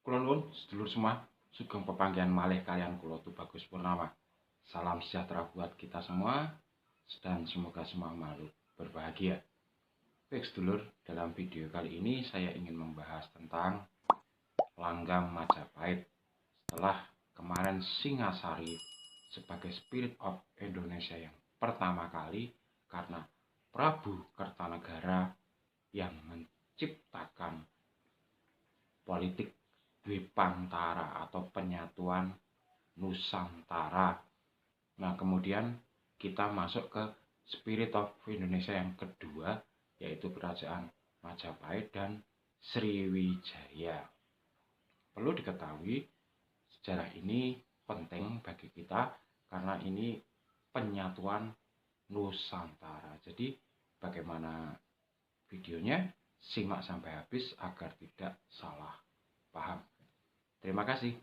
Kula nuwun sedulur semua, sugeng pepanggihan malih kalian kula Tubagus Purnama. Salam sejahtera buat kita semua dan semoga semua makhluk berbahagia. Baik sedulur, dalam video kali ini saya ingin membahas tentang langgam Majapahit. Setelah kemarin Singasari sebagai Spirit of Indonesia yang pertama kali karena Prabu Kertanegara yang menciptakan politik Dwipantara atau penyatuan Nusantara. Nah, kemudian kita masuk ke Spirit of Indonesia yang kedua, yaitu Kerajaan Majapahit dan Sriwijaya. Perlu diketahui, sejarah ini penting bagi kita karena ini penyatuan Nusantara. Jadi, bagaimana videonya? Simak sampai habis agar tidak salah paham. Terima kasih.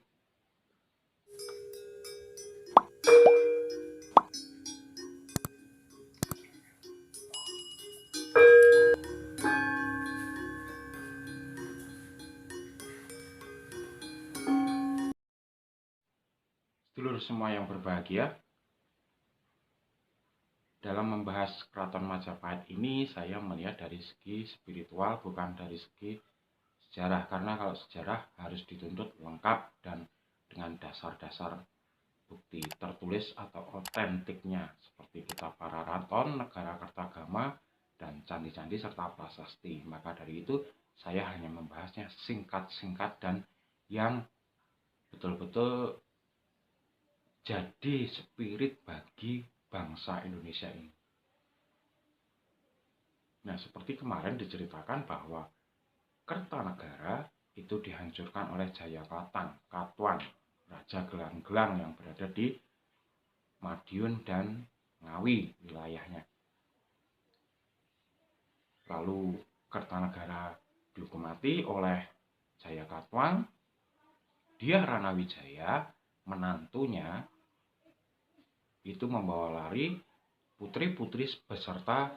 Sedulur semua yang berbahagia, dalam membahas Keraton Majapahit ini saya melihat dari segi spiritual, bukan dari segi sejarah. Karena kalau sejarah harus dituntut lengkap dan dengan dasar-dasar bukti tertulis atau otentiknya, seperti kitab Pararaton, Negara Kertagama, dan candi-candi serta prasasti. Maka dari itu saya hanya membahasnya singkat-singkat dan yang betul-betul jadi spirit bagi bangsa Indonesia ini. Nah, seperti kemarin diceritakan bahwa Kertanegara itu dihancurkan oleh Jayakatwang, Raja Gelang-Gelang yang berada di Madiun dan Ngawi wilayahnya. Lalu Kertanegara dihukum mati oleh Jayakatwang. Dyah Ranawijaya, menantunya, itu membawa lari putri-putri beserta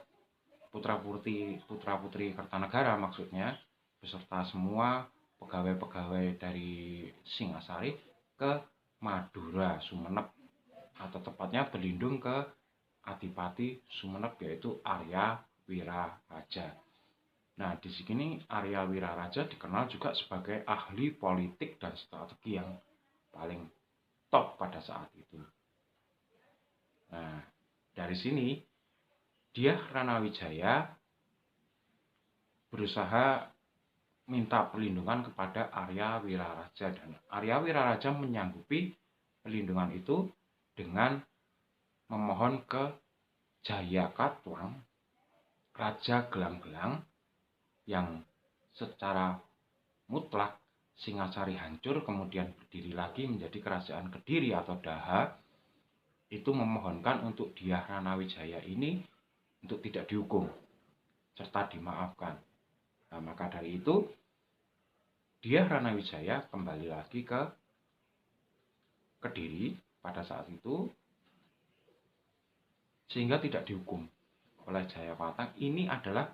putra-putri Kertanegara, maksudnya beserta semua pegawai-pegawai dari Singasari ke Madura, Sumenep, atau tepatnya berlindung ke Adipati Sumenep, yaitu Arya Wiraraja. Nah, di sini Arya Wiraraja dikenal juga sebagai ahli politik dan strategi yang paling top pada saat itu. Nah, dari sini Dyah Ranawijaya berusaha minta perlindungan kepada Arya Wiraraja, dan Arya Wiraraja menyanggupi perlindungan itu dengan memohon ke Jayakatwang, Raja Gelang-Gelang, yang secara mutlak Singasari hancur kemudian berdiri lagi menjadi Kerajaan Kediri atau Daha, itu memohonkan untuk Dyah Ranawijaya ini untuk tidak dihukum serta dimaafkan. Nah, maka dari itu Dyah Ranawijaya kembali lagi ke Kediri pada saat itu sehingga tidak dihukum oleh Jayakatwang. Ini adalah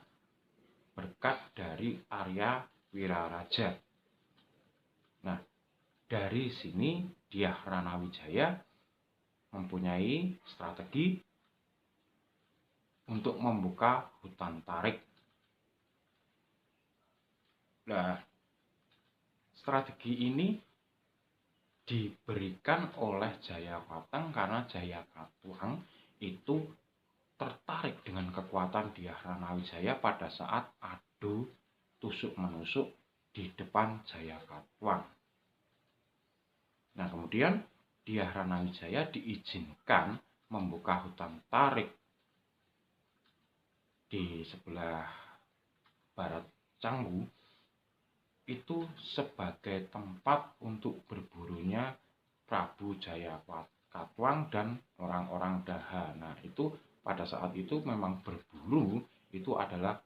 berkat dari Arya Wiraraja. Nah, dari sini Dyah Ranawijaya mempunyai strategi untuk membuka hutan tarik. Nah, strategi ini diberikan oleh Jayakatwang karena Jayakatwang itu tertarik dengan kekuatan Dyah Ranawijaya pada saat adu tusuk-menusuk di depan Jayakatwang. Nah, kemudian Dyah Ranawijaya diizinkan membuka hutan tarik di sebelah barat Canggu itu sebagai tempat untuk berburunya Prabu Jayakatwang dan orang-orang Daha. Nah, itu pada saat itu memang berburu itu adalah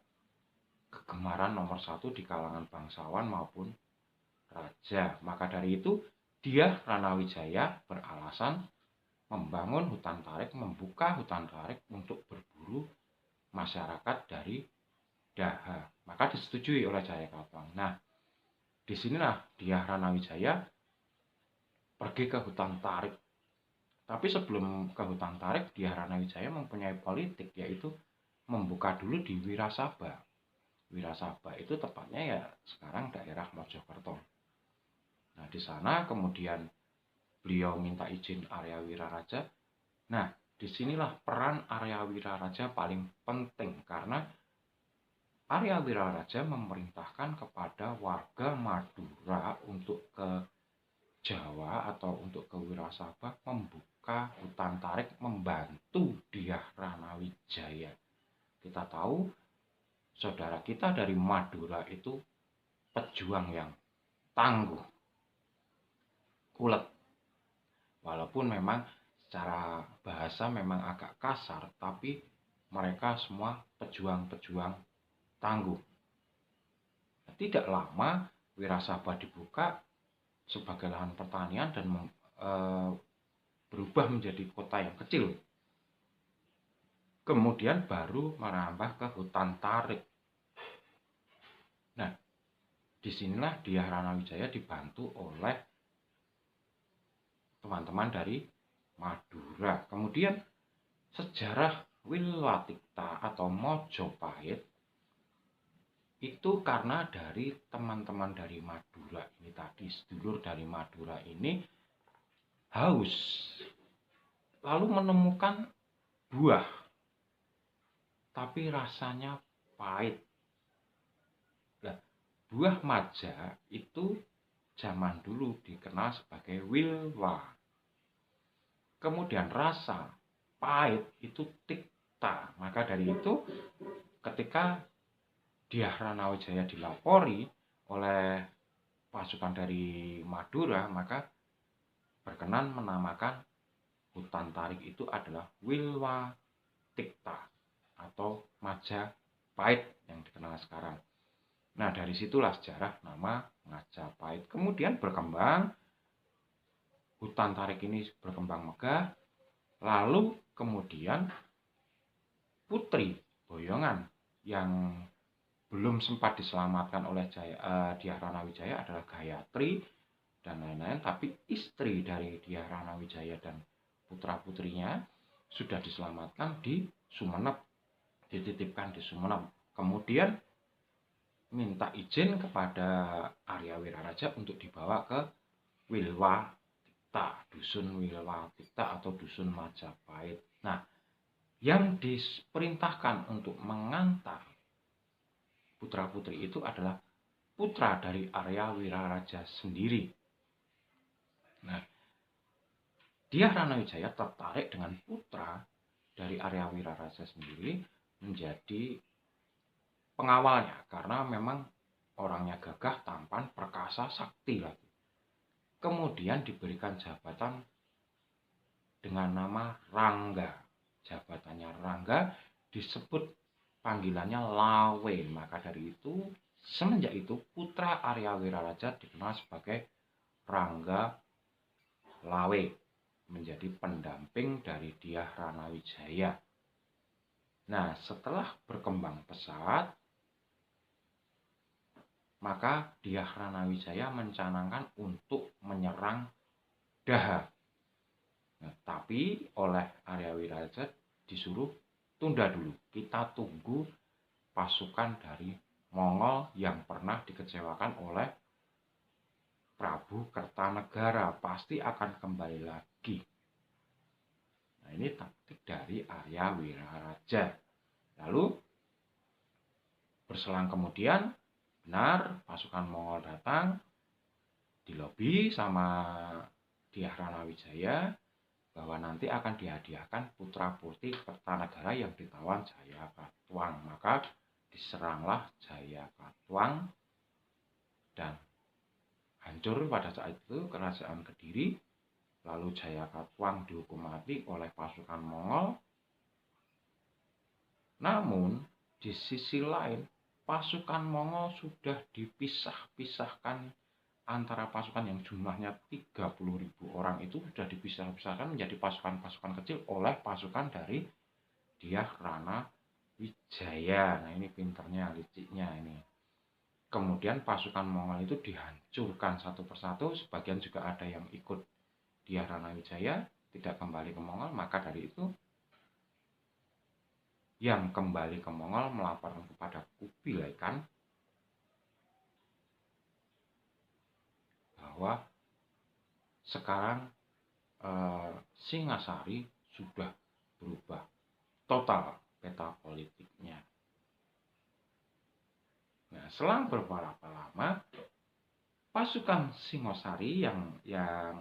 kegemaran nomor satu di kalangan bangsawan maupun raja. Maka dari itu Dyah Ranawijaya beralasan membangun hutan tarik, membuka hutan tarik untuk berburu masyarakat dari Daha. Maka disetujui oleh Jayakatwang. Nah, Disinilah Dyah Ranawijaya pergi ke hutan Tarik. Tapi sebelum ke hutan Tarik, Dyah Ranawijaya mempunyai politik, yaitu membuka dulu di Wirasaba. Wirasaba itu tepatnya ya sekarang daerah Mojokerto. Nah, di sana kemudian beliau minta izin Arya Wiraraja. Nah, disinilah peran Arya Wiraraja paling penting, karena Arya Wiraraja memerintahkan kepada warga Madura untuk ke Jawa atau untuk ke Wirasaba membuka hutan Tarik, membantu Dyah Ranawijaya. Kita tahu saudara kita dari Madura itu pejuang yang tangguh, ulet. Walaupun memang secara bahasa memang agak kasar, tapi mereka semua pejuang-pejuang tangguh. Tidak lama Wirasaba dibuka sebagai lahan pertanian dan berubah menjadi kota yang kecil. Kemudian baru merambah ke hutan Tarik. Nah, disinilah Dyah Ranawijaya dibantu oleh teman-teman dari Madura. Kemudian sejarah Wilwatikta atau Mojopahit itu karena dari teman-teman dari Madura ini tadi, sedulur dari Madura ini haus, lalu menemukan buah, tapi rasanya pahit. Nah, buah maja itu zaman dulu dikenal sebagai wilwa. Kemudian rasa pahit itu tikta. Maka dari itu ketika Dyah Ranawijaya dilapori oleh pasukan dari Madura, maka berkenan menamakan hutan Tarik itu adalah Wilwa Tikta atau Majapahit yang dikenal sekarang. Nah, dari situlah sejarah nama Majapahit. Kemudian berkembang, hutan Tarik ini berkembang megah, lalu kemudian putri Boyongan yang belum sempat diselamatkan oleh Dyah Ranawijaya adalah Gayatri dan lain-lain, tapi istri dari Dyah Ranawijaya dan putra-putrinya sudah diselamatkan di Sumeneb, dititipkan di Sumeneb. Kemudian minta izin kepada Arya Wiraraja untuk dibawa ke Wilwatikta, dusun Wilwatikta atau dusun Majapahit. Nah, yang diperintahkan untuk mengantar putra-putri itu adalah putra dari Arya Wiraraja sendiri. Nah, Dyah Ranawijaya tertarik dengan putra dari Arya Wiraraja sendiri menjadi pengawalnya, karena memang orangnya gagah, tampan, perkasa, sakti lagi. Kemudian diberikan jabatan dengan nama Rangga. Jabatannya Rangga disebut panggilannya Lawe. Maka dari itu, semenjak itu putra Arya Wiraraja dikenal sebagai Rangga Lawe, menjadi pendamping dari Dyah Ranawijaya. Nah, setelah berkembang pesat, maka Dyah Ranawijaya mencanangkan untuk menyerang Daha. Nah, tapi oleh Arya Wiraraja disuruh tunda dulu. Kita tunggu pasukan dari Mongol yang pernah dikecewakan oleh Prabu Kertanegara. Pasti akan kembali lagi. Nah, ini taktik dari Arya Wiraraja. Lalu berselang kemudian, benar pasukan Mongol datang, dilobi sama Dyah Ranawijaya bahwa nanti akan dihadiahkan putra-putri Kertanegara yang ditawan Jayakatwang. Maka diseranglah Jayakatwang dan hancur pada saat itu kerajaan Kediri. Lalu Jayakatwang dihukum mati oleh pasukan Mongol. Namun di sisi lain pasukan Mongol sudah dipisah-pisahkan antara pasukan yang jumlahnya 30.000 orang itu sudah dipisah-pisahkan menjadi pasukan-pasukan kecil oleh pasukan dari Dyah Ranawijaya. Nah, ini pinternya, liciknya ini. kemudian pasukan Mongol itu dihancurkan satu persatu, sebagian juga ada yang ikut Dyah Ranawijaya, tidak kembali ke Mongol. Maka dari itu yang kembali ke Mongol melaporkan kepada Kubilai Khan bahwa sekarang Singasari sudah berubah total peta politiknya. Nah, selang beberapa lama, pasukan Singosari yang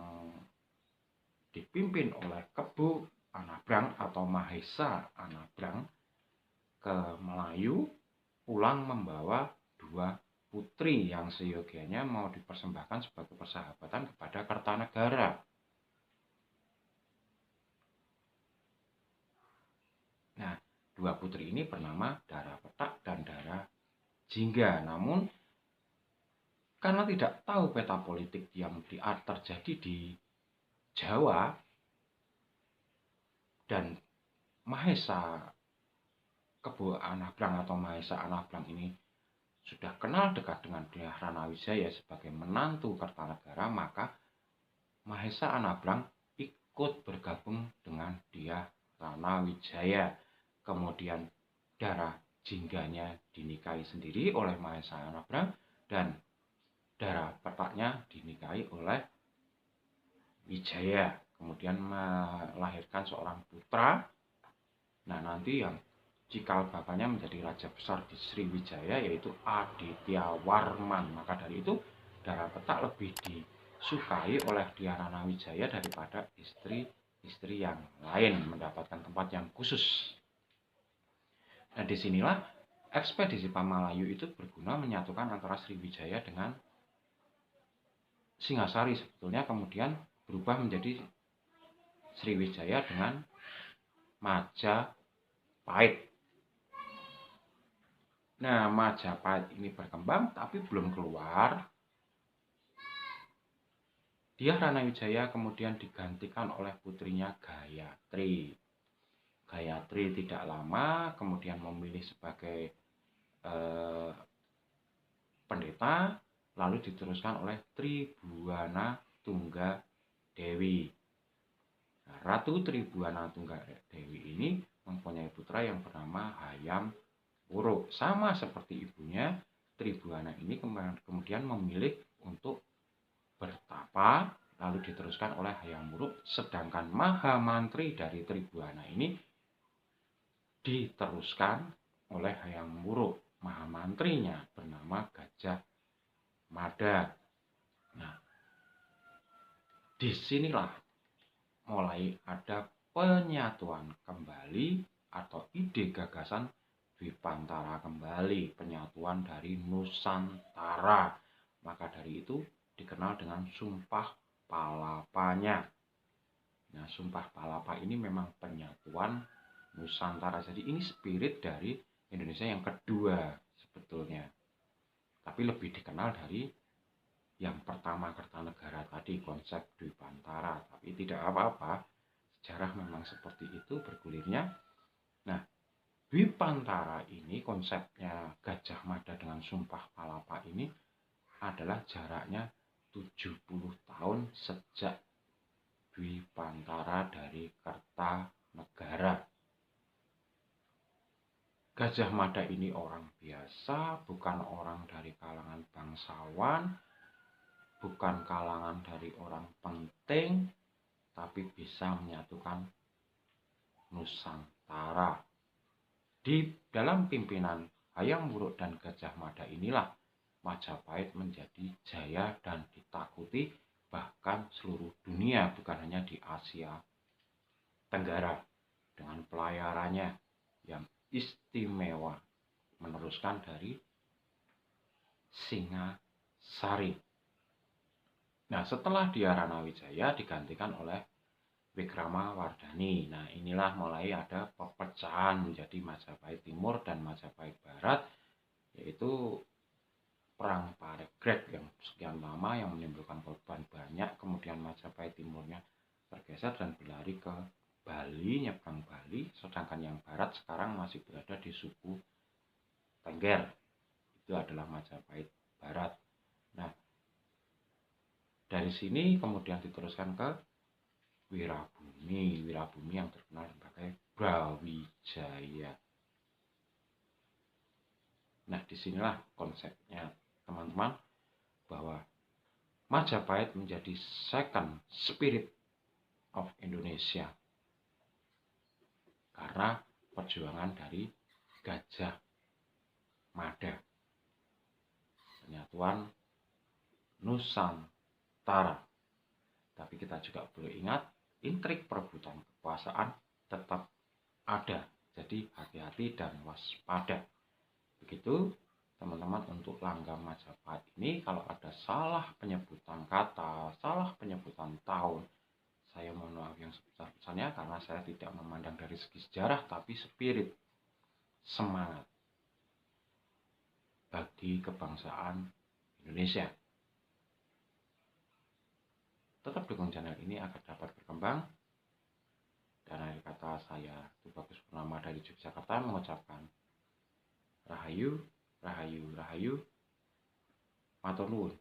dipimpin oleh Kebu Anabrang atau Mahesa Anabrang ke Melayu pulang membawa 2 putri yang seyogianya mau dipersembahkan sebagai persahabatan kepada Kertanegara. Nah, 2 putri ini bernama Dara Petak dan Dara Jingga. Namun karena tidak tahu peta politik yang terjadi di Jawa, dan Mahesa Kebu Anabrang atau Mahesa Anabrang ini sudah kenal dekat dengan Dyah Ranawijaya sebagai menantu Kertanegara, maka Mahesa Anabrang ikut bergabung dengan Dyah Ranawijaya. Kemudian Dara Jingganya dinikahi sendiri oleh Mahesa Anabrang dan Dara Petaknya dinikahi oleh Wijaya. Kemudian melahirkan seorang putra. Nah, nanti yang cikal bakalnya menjadi raja besar di Sriwijaya yaitu Aditya Warman. Maka dari itu Dara Petak lebih disukai oleh Dyah Ranawijaya daripada istri-istri yang lain, mendapatkan tempat yang khusus. Nah, disinilah ekspedisi Pamalayu itu berguna menyatukan antara Sriwijaya dengan Singasari. Sebetulnya kemudian berubah menjadi Sriwijaya dengan Majapahit. Nah, Majapahit ini berkembang tapi belum keluar. Dyah Ranawijaya kemudian digantikan oleh putrinya Gayatri. Gayatri tidak lama kemudian memilih sebagai pendeta, lalu diteruskan oleh Tribhuwana Tunggadewi. Nah, Ratu Tribhuwana Tunggadewi ini mempunyai putra yang bernama Hayam Wuruk. Sama seperti ibunya, Tribhuwana ini kemudian memilih untuk bertapa, lalu diteruskan oleh Hayam Wuruk, sedangkan Mahamantri dari Tribhuwana ini diteruskan oleh Hayam Wuruk. Mahamantrinya bernama Gajah Mada. Nah, disinilah mulai ada penyatuan kembali atau ide gagasan Dwipantara kembali, penyatuan dari Nusantara. Maka dari itu dikenal dengan Sumpah Palapanya. Nah, Sumpah Palapa ini memang penyatuan Nusantara. Jadi ini spirit dari Indonesia yang kedua sebetulnya. Tapi lebih dikenal dari yang pertama Kertanegara tadi, konsep Dwipantara. Tapi tidak apa-apa, sejarah memang seperti itu bergulirnya. Nah, Dwipantara ini konsepnya Gajah Mada dengan Sumpah Palapa ini adalah jaraknya 70 tahun sejak Dwipantara dari Kertanegara. Gajah Mada ini orang biasa, bukan orang dari kalangan bangsawan, bukan kalangan dari orang penting, tapi bisa menyatukan Nusantara. Di dalam pimpinan Hayam Wuruk dan Gajah Mada inilah Majapahit menjadi jaya dan ditakuti bahkan seluruh dunia, bukan hanya di Asia Tenggara, dengan pelayarannya yang istimewa meneruskan dari Singasari. Nah, setelah Dyah Ranawijaya digantikan oleh Wikramawardhani. Nah, inilah mulai ada perpecahan menjadi Majapahit Timur dan Majapahit Barat, yaitu Perang Paregreg yang sekian lama yang menimbulkan korban banyak. Kemudian Majapahit Timurnya bergeser dan berlari ke Bali, nyebrang Bali, sedangkan yang barat sekarang masih berada di suku Tengger. Itu adalah Majapahit Barat. Nah, dari sini kemudian diteruskan ke Wirabumi yang terkenal sebagai Brawijaya. Nah, disinilah konsepnya teman-teman, bahwa Majapahit menjadi second spirit of Indonesia karena perjuangan dari Gajah Mada, penyatuan Nusantara. Tapi kita juga perlu ingat, intrik perebutan kekuasaan tetap ada. Jadi hati-hati dan waspada. Begitu teman-teman untuk langgam Majapahit ini. Kalau ada salah penyebutan kata, salah penyebutan tahun, saya mohon maaf yang sebesar-besarnya, karena saya tidak memandang dari segi sejarah, tapi spirit, semangat bagi kebangsaan Indonesia. Tetap dukung channel ini agar dapat berkembang. Dan akhir kata, saya Tubagus Purnama dari Yogyakarta mengucapkan Rahayu, Rahayu, Rahayu, Matur nuwun.